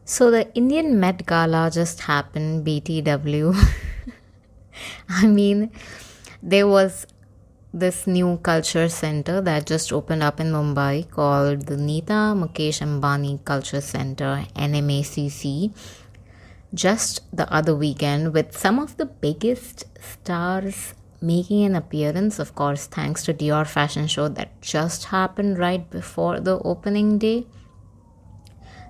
So the Indian Met Gala just happened, BTW. I mean, there was this new culture center that just opened up in Mumbai called the Nita Mukesh Ambani Culture Center, NMACC, just the other weekend with some of the biggest stars making an appearance, of course, thanks to Dior fashion show that just happened right before the opening day.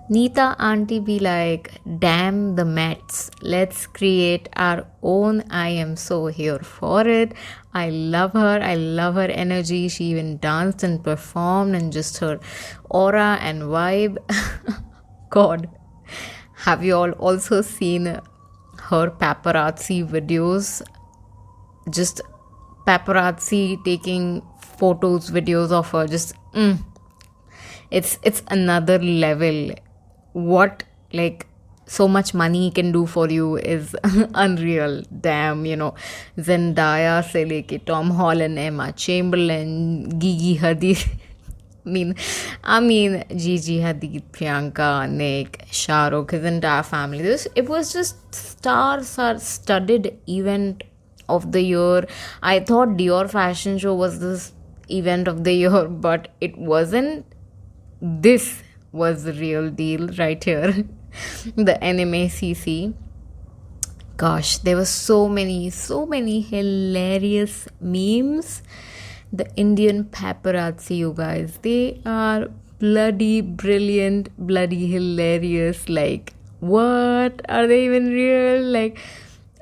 Neeta auntie be like, damn the Mets, let's create our own. I am so here for it. I love her. I love her energy. She even danced and performed, and just her aura and vibe. God, have you all also seen her paparazzi videos? Just paparazzi taking photos, videos of her. Just, it's another level. What, like, so much money can do for you is unreal. Damn, Zendaya se leke Tom Holland, Emma Chamberlain, Gigi Hadid. I mean, Gigi Hadid, Priyanka, Nick, Shahrukh, his entire family. It was just stars are studded event of the year. I thought Dior fashion show was this event of the year, but it wasn't. This was the real deal right here. The NMACC. Gosh, there were so many hilarious memes. The Indian paparazzi, you guys, they are bloody brilliant, bloody hilarious. Like, what? Are they even real? Like,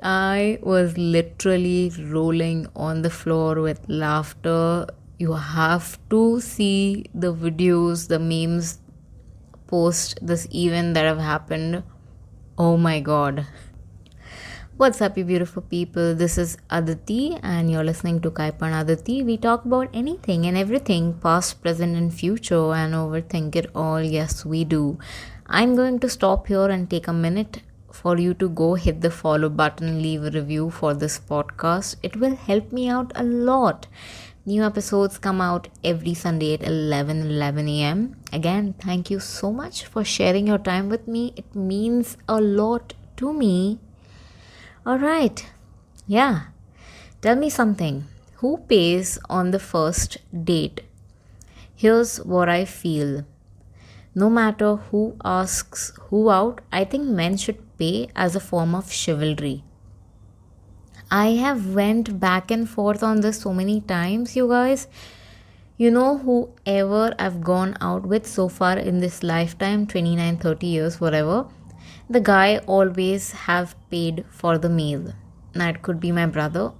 I was literally rolling on the floor with laughter. You have to see the videos, the memes post this event that have happened. Oh my god. What's up, you beautiful people? This is Aditi, and you're listening to Kai Pan Aditi. We talk about anything and everything, past, present, and future, and overthink it all. Yes, we do. I'm going to stop here and take a minute for you to go hit the follow button, leave a review for this podcast. It will help me out a lot. New episodes come out every Sunday at 11 a.m. Again, thank you so much for sharing your time with me. It means a lot to me. Alright, yeah. Tell me something. Who pays on the first date? Here's what I feel. No matter who asks who out, I think men should pay as a form of chivalry. I have went back and forth on this so many times, you guys. Whoever I've gone out with so far in this lifetime, 29, 30 years, whatever, the guy always have paid for the meal. Now it could be my brother,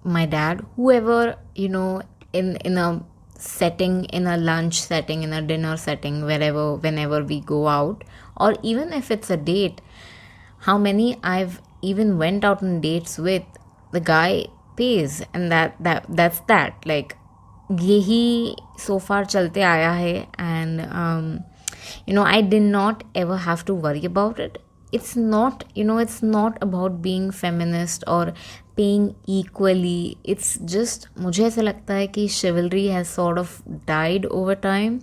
my dad, whoever, in a setting, in a lunch setting, in a dinner setting, whenever we go out, or even if it's a date. How many I've even went out on dates with, the guy pays, and that's that. Like, yehi so far chalte aaya hai, and I did not ever have to worry about it. It's not about being feminist or paying equally. It's just, मुझे ऐसा लगता है कि chivalry has sort of died over time.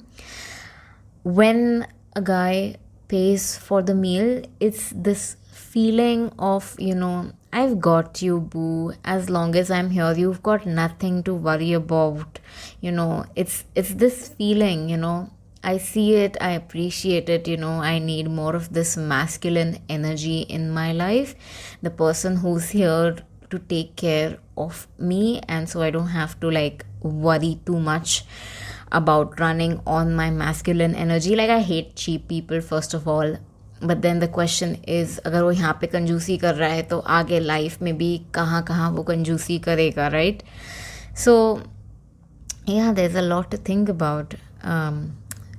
When a guy pays for the meal, it's this feeling of, I've got you, boo. As long as I'm here, you've got nothing to worry about. It's this feeling, I see it, I appreciate it, I need more of this masculine energy in my life. The person who's here to take care of me, and so I don't have to worry too much about running on my masculine energy. Like, I hate cheap people, first of all. But then the question is, अगर वो यहाँ पे कंजूसी कर रहा है तो आगे लाइफ में भी कहाँ वो कंजूसी करेगा, right? So, yeah, there's a lot to think about.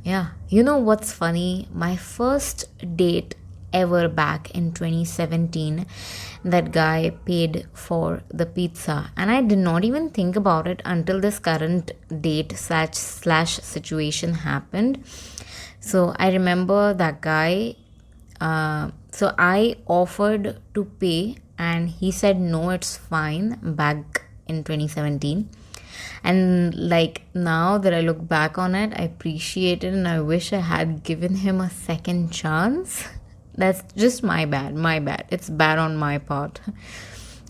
Yeah, what's funny? My first date ever back in 2017, that guy paid for the pizza, and I did not even think about it until this current date slash situation happened. So I remember that guy. So I offered to pay, and he said no, it's fine, back in 2017. And now that I look back on it, I appreciate it, and I wish I had given him a second chance. That's just my bad. My bad. It's bad on my part.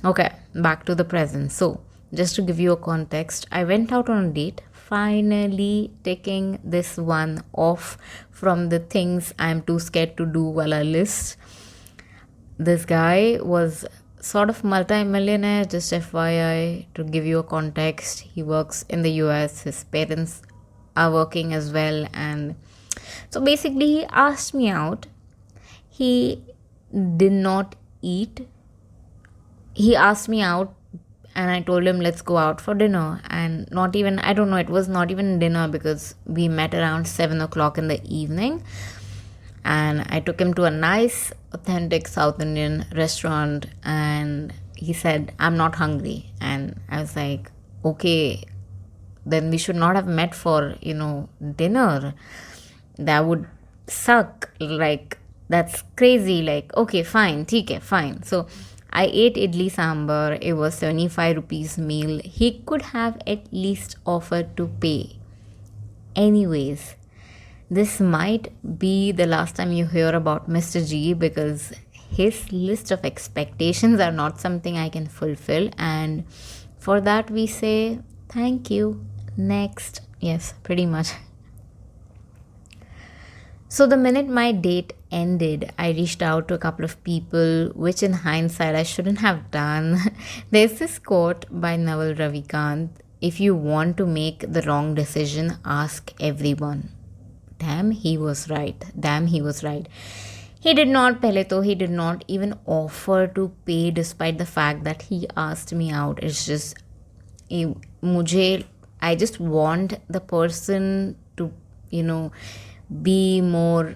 Okay, back to the present. So, just to give you a context, I went out on a date, finally taking this one off from the things I'm too scared to do while I list. This guy was sort of multi-millionaire, just FYI, to give you a context. He works in the US, his parents are working as well, and so basically he asked me out. He did not eat. He asked me out and I told him let's go out for dinner, and not even, I don't know, it was not even dinner because we met around 7 o'clock in the evening, and I took him to a nice authentic South Indian restaurant, and he said I'm not hungry, and I was like, okay, then we should not have met for dinner. That would suck. Like, that's crazy. Like, okay, fine, theek hai, fine. So I ate idli sambar. It was 75 rupees meal. He could have at least offered to pay. Anyways, this might be the last time you hear about Mr. G, because his list of expectations are not something I can fulfill, and for that we say thank you. Next. Yes, pretty much. So the minute my date ended, I reached out to a couple of people, which in hindsight I shouldn't have done. There's this quote by Naval Ravikant: if you want to make the wrong decision, ask everyone. Damn, he was right. He did not, pehle to, he did not even offer to pay despite the fact that he asked me out. It's just, I just want the person to, be more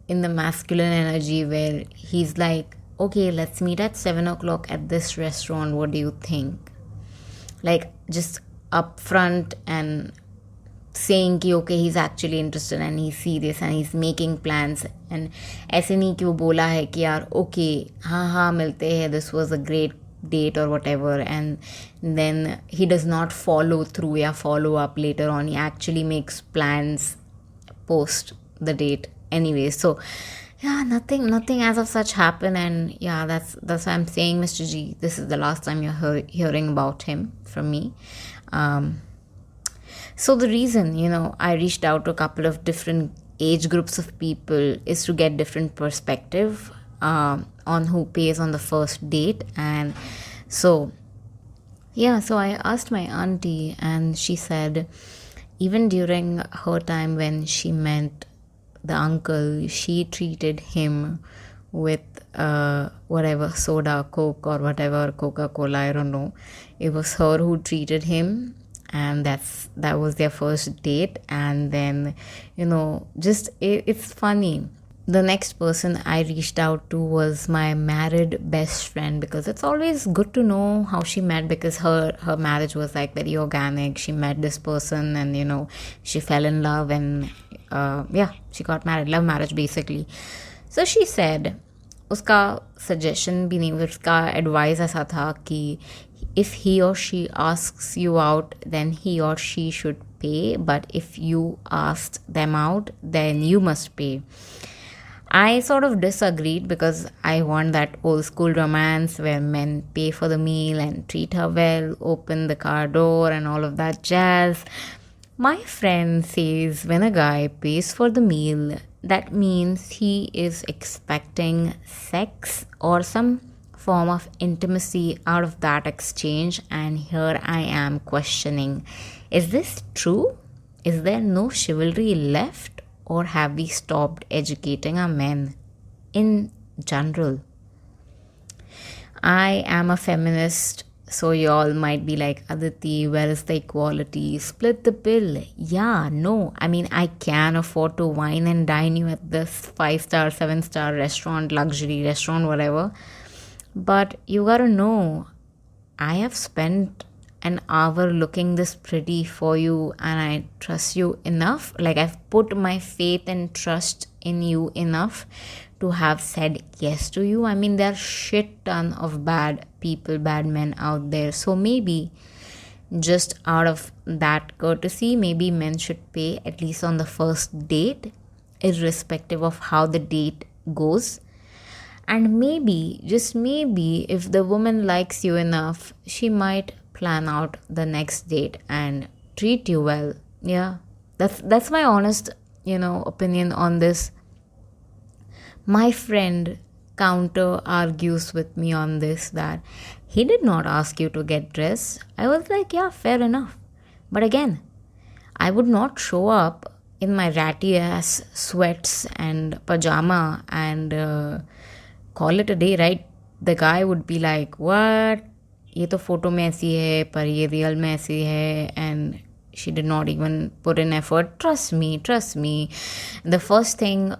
in the masculine energy where he's like, okay, let's meet at 7 o'clock at this restaurant. What do you think? Like, just upfront and saying कि okay, he's actually interested and he's serious and he's making plans, and ऐसे नहीं कि वो बोला है कि यार okay, हाँ मिलते हैं, this was a great date or whatever, and then he does not follow through या follow up later on. He actually makes plans post the date anyway. So yeah, nothing as of such happened, and yeah, that's why I'm saying, Mr. G, this is the last time you're hearing about him from me. So the reason I reached out to a couple of different age groups of people is to get different perspective on who pays on the first date. And so I asked my auntie, and she said even during her time when she met the uncle, she treated him with whatever, soda, Coke or whatever, Coca-Cola, I don't know. It was her who treated him, and that was their first date. And then it's funny, the next person I reached out to was my married best friend, because it's always good to know how she met, because her marriage was like very organic. She met this person and she fell in love, and she got married, love marriage basically. So she said, उसका suggestion भी नहीं, उसका advice ऐसा था कि if he or she asks you out, then he or she should pay, but if you asked them out, then you must pay. I sort of disagreed, because I want that old school romance where men pay for the meal and treat her well, open the car door and all of that jazz. My friend says when a guy pays for the meal, that means he is expecting sex or some form of intimacy out of that exchange. And here I am questioning, is this true? Is there no chivalry left? Or have we stopped educating our men in general? I am a feminist, so y'all might be like, Aditi, where is the equality? Split the bill. Yeah, no. I mean, I can afford to wine and dine you at this 5-star, 7-star restaurant, luxury restaurant, whatever. But you gotta know, I have spent an hour looking this pretty for you, and I trust you enough. Like, I've put my faith and trust in you enough to have said yes to you. I mean, there are shit ton of bad people, bad men out there. So maybe just out of that courtesy, maybe men should pay at least on the first date, irrespective of how the date goes. And maybe, just maybe, if the woman likes you enough, she might plan out the next date and treat you well. Yeah. That's my honest, opinion on this. My friend counter argues with me on this, that he did not ask you to get dressed. I was like, yeah, fair enough. But again, I would not show up in my ratty ass sweats and pajama and call it a day, right? The guy would be like, what? ये तो photo में ऐसी है पर ये real में ऐसी है, and she did not even put in effort. Trust me. The first thing,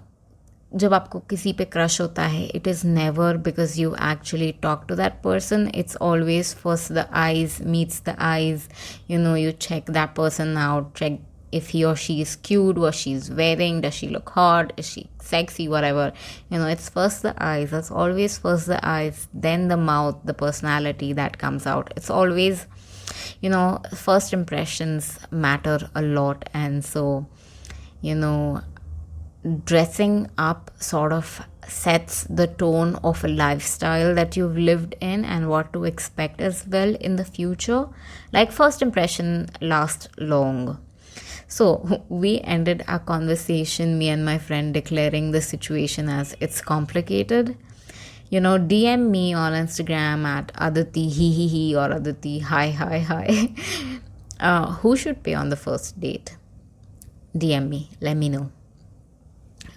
जब आपको किसी पे क्रश होता है, it is never because you actually talk to that person. It's always first the eyes meets the eyes. You check that person out, check if he or she is cute, what she's wearing, does she look hot, is she sexy, whatever. It's first the eyes. It's always first the eyes, then the mouth, the personality that comes out. It's always, first impressions matter a lot. And so, dressing up sort of sets the tone of a lifestyle that you've lived in and what to expect as well in the future. Like, first impression lasts long. So we ended our conversation, me and my friend, declaring the situation as it's complicated. DM me on Instagram at Aditi he or Aditi hi. Who should pay on the first date? DM me, let me know.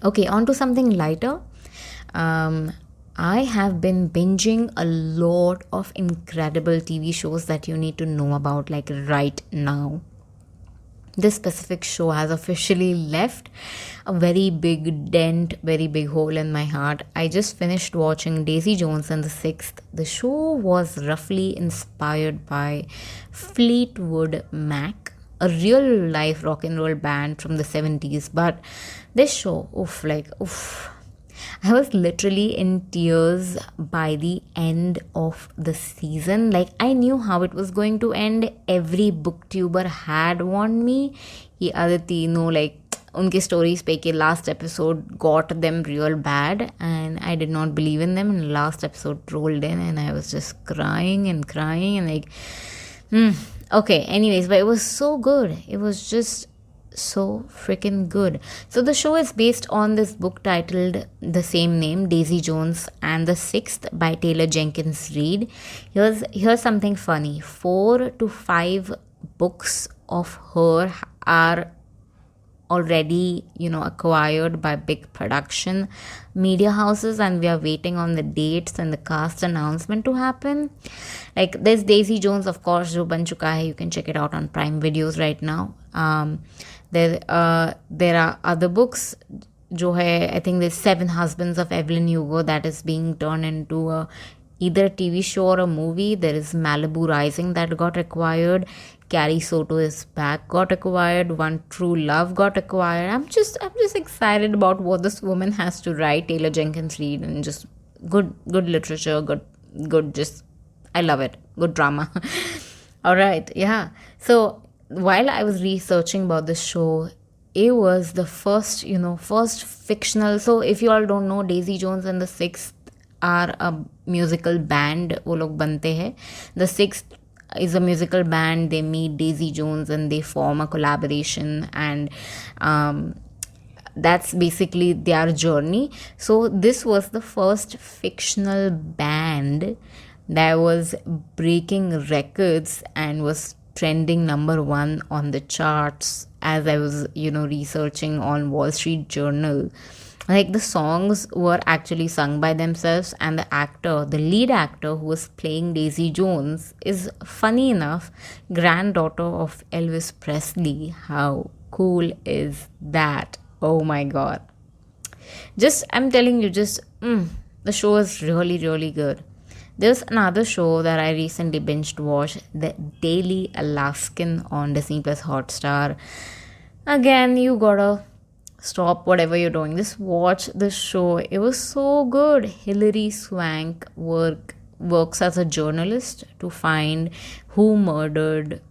Okay, on to something lighter. I have been binging a lot of incredible TV shows that you need to know about, like, right now. This specific show has officially left a very big dent, very big hole in my heart. I just finished watching Daisy Jones and the Sixth. The show was roughly inspired by Fleetwood Mac, a real life rock and roll band from the 70s. But this show, I was literally in tears by the end of the season. Like, I knew how it was going to end. Every booktuber had warned me. Ye Aditi, unke stories pe ke last episode got them real bad, and I did not believe in them. And last episode rolled in and I was just crying and okay, anyways, but it was so good. It was just so freaking good. So the show is based on this book titled the same name, Daisy Jones and the Sixth, by Taylor Jenkins Reid. Here's something funny. 4 to 5 books of her are already acquired by big production media houses, and we are waiting on the dates and the cast announcement to happen. Like, there's Daisy Jones, of course, jo ban chuka hai. You can check it out on Prime Videos right now. There are other books jo hai. I think there's 7 Husbands of Evelyn Hugo that is being turned into either a TV show or a movie. There is Malibu Rising that got acquired. Carrie Soto is Back got acquired. One True Love got acquired. I'm just excited about what this woman has to write, Taylor Jenkins Reid, and just good literature, good just, I love it. Good drama. All right, yeah. So while I was researching about this show, it was the first fictional. So if you all don't know, Daisy Jones and the Sixth are a musical band. वो लोग बनते हैं. The Sixth is a musical band. They meet Daisy Jones and they form a collaboration, and that's basically their journey. So this was the first fictional band that was breaking records and was trending number 1 on the charts as I was researching on Wall Street Journal. Like, the songs were actually sung by themselves, and the lead actor who was playing Daisy Jones is, funny enough, granddaughter of Elvis Presley. How cool is that? Oh my god. I'm telling you, the show is really, really good. There's another show that I recently binged watched, The Daily Alaskan on Disney Plus Hotstar. Again, you gotta stop whatever you're doing. Just watch the show. It was so good. Hilary Swank works as a journalist to find who murdered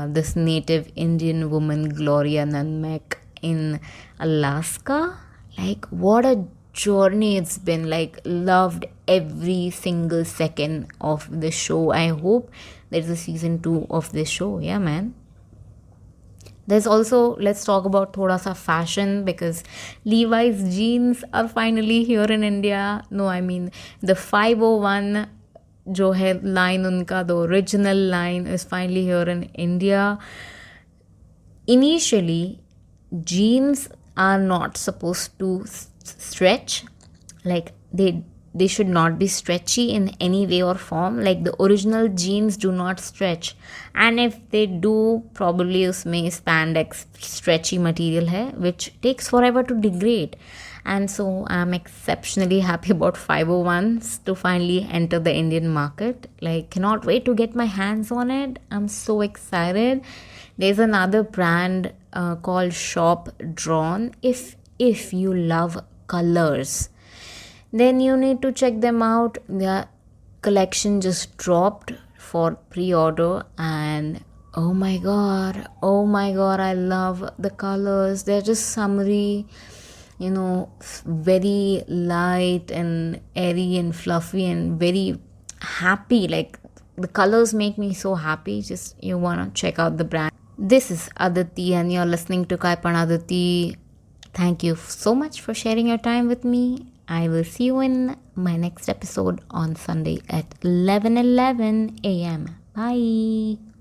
this native Indian woman, Gloria Nunmeck, in Alaska. Like, what a journey it's been. Like, loved every single second of the show. I hope there's a season 2 of this show. Yeah, man. There's also, let's talk about thoda sa fashion, because Levi's jeans are finally here in India. No, I mean the 501 जो है line उनका, the original line is finally here in India. Initially, jeans are not supposed to stretch. Like, they should not be stretchy in any way or form. Like, the original jeans do not stretch, and if they do, probably usme spandex stretchy material hai, which takes forever to degrade. And so I'm exceptionally happy about 501s to finally enter the Indian market. Like, cannot wait to get my hands on it. I'm so excited. There's another brand called Shop Drawn. If you love colors, then you need to check them out. Their collection just dropped for pre-order, and oh my god, I love the colors. They're just summery, very light and airy and fluffy and very happy. Like, the colors make me so happy. Just, you want to check out the brand. This is Aditi, and you're listening to Kai Pan Aditi. Thank you so much for sharing your time with me. I will see you in my next episode on Sunday at 11:11 a.m. Bye.